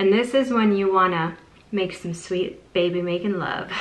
And this is when you wanna make some sweet baby making love.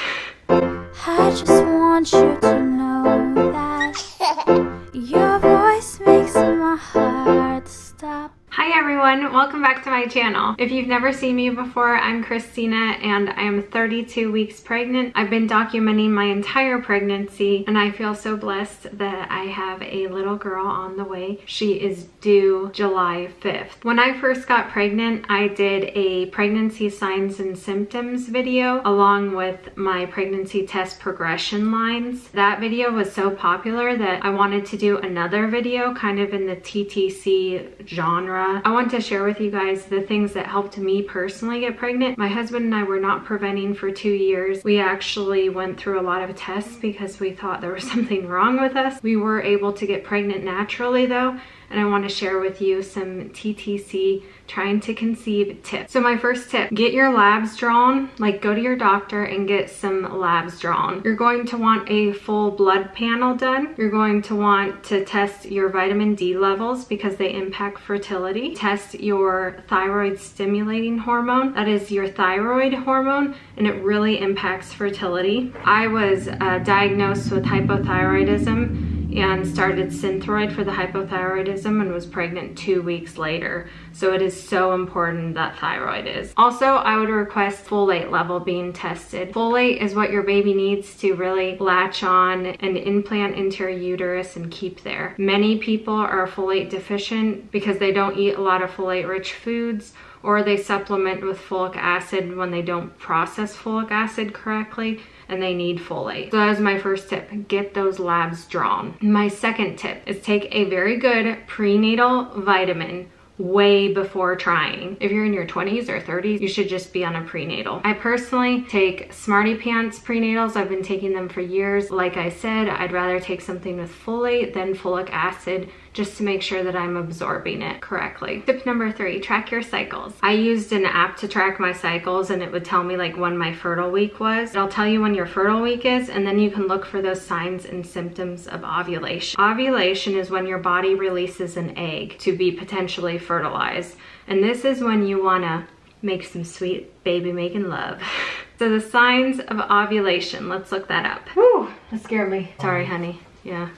I just want you to know that your voice makes my heart stop. Hi everyone, welcome back to my channel. If you've never seen me before, I'm Christina and I am 32 weeks pregnant. I've been documenting my entire pregnancy and I feel so blessed that I have a little girl on the way. She is due July 5th. When I first got pregnant, I did a pregnancy signs and symptoms video along with my pregnancy test progression lines. That video was so popular that I wanted to do another video kind of in the TTC genre. I want to share with you guys the things that helped me personally get pregnant. My husband and I were not preventing for 2 years. We actually went through a lot of tests because we thought there was something wrong with us. We were able to get pregnant naturally though, and I want to share with you some TTC trying to conceive tips. So my first tip, get your labs drawn, like go to your doctor and get some labs drawn. You're going to want a full blood panel done. You're going to want to test your vitamin D levels because they impact fertility. Test your thyroid stimulating hormone. That is your thyroid hormone and it really impacts fertility. I was diagnosed with hypothyroidism and started Synthroid for the hypothyroidism and was pregnant 2 weeks later. So it is so important that thyroid is. Also, I would request folate level being tested. Folate is what your baby needs to really latch on and implant into your uterus and keep there. Many people are folate deficient because they don't eat a lot of folate rich foods, or they supplement with folic acid when they don't process folic acid correctly and they need folate. So that was my first tip, get those labs drawn. My second tip is take a very good prenatal vitamin way before trying. If you're in your 20s or 30s, you should just be on a prenatal. I personally take Smarty Pants prenatals. I've been taking them for years. Like I said, I'd rather take something with folate than folic acid just to make sure that I'm absorbing it correctly. Tip number 3, track your cycles. I used an app to track my cycles and it would tell me like when my fertile week was. It'll tell you when your fertile week is and then you can look for those signs and symptoms of ovulation. Ovulation is when your body releases an egg to be potentially fertilized. And this is when you wanna make some sweet baby making love. So the signs of ovulation, let's look that up. Whew, that scared me. Sorry, honey, yeah.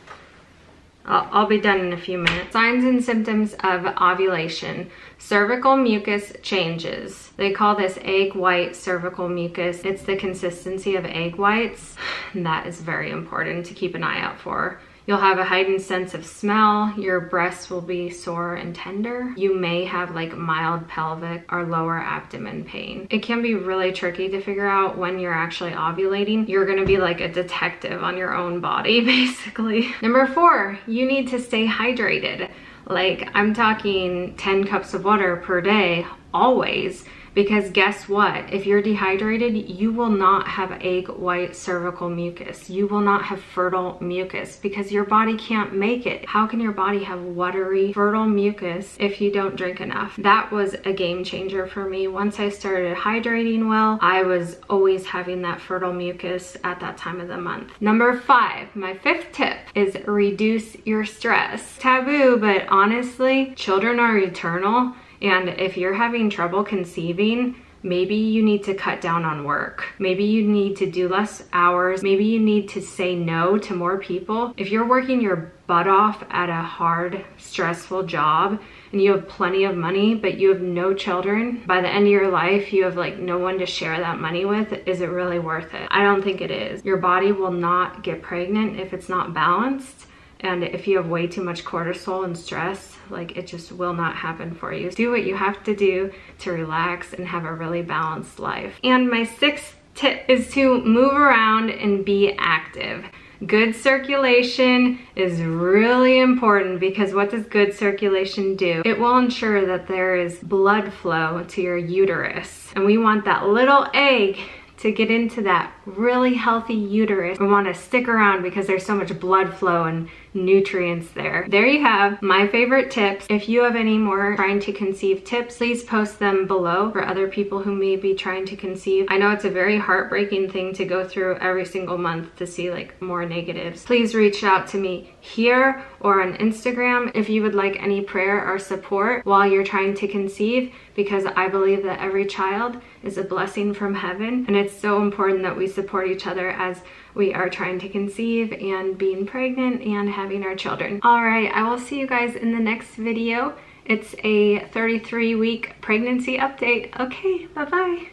I'll be done in a few minutes. Signs and symptoms of ovulation. Cervical mucus changes. They call this egg white cervical mucus. It's the consistency of egg whites. And that is very important to keep an eye out for. You'll have a heightened sense of smell. Your breasts will be sore and tender. You may have like mild pelvic or lower abdomen pain. It can be really tricky to figure out when you're actually ovulating. You're gonna be like a detective on your own body, basically. Number 4, you need to stay hydrated. Like I'm talking 10 cups of water per day, always. Because guess what? If you're dehydrated, you will not have egg white cervical mucus. You will not have fertile mucus because your body can't make it. How can your body have watery fertile mucus if you don't drink enough? That was a game changer for me. Once I started hydrating well, I was always having that fertile mucus at that time of the month. Number 5, my 5th tip is reduce your stress. Taboo, but honestly, children are eternal. And if you're having trouble conceiving, maybe you need to cut down on work. Maybe you need to do less hours. Maybe you need to say no to more people. If you're working your butt off at a hard, stressful job and you have plenty of money, but you have no children, by the end of your life, you have like no one to share that money with, is it really worth it? I don't think it is. Your body will not get pregnant if it's not balanced. And if you have way too much cortisol and stress, like it just will not happen for you. Do what you have to do to relax and have a really balanced life. And my 6th tip is to move around and be active. Good circulation is really important because what does good circulation do? It will ensure that there is blood flow to your uterus. And we want that little egg to get into that really healthy uterus. We want to stick around because there's so much blood flow and nutrients there. There you have my favorite tips. If you have any more trying to conceive tips, please post them below for other people who may be trying to conceive. I know it's a very heartbreaking thing to go through every single month to see like more negatives. Please reach out to me here or on Instagram if you would like any prayer or support while you're trying to conceive, because I believe that every child is a blessing from heaven, and it's so important that we support each other as we are trying to conceive and being pregnant and having our children. All right, I will see you guys in the next video. It's a 33-week pregnancy update. Okay, bye-bye.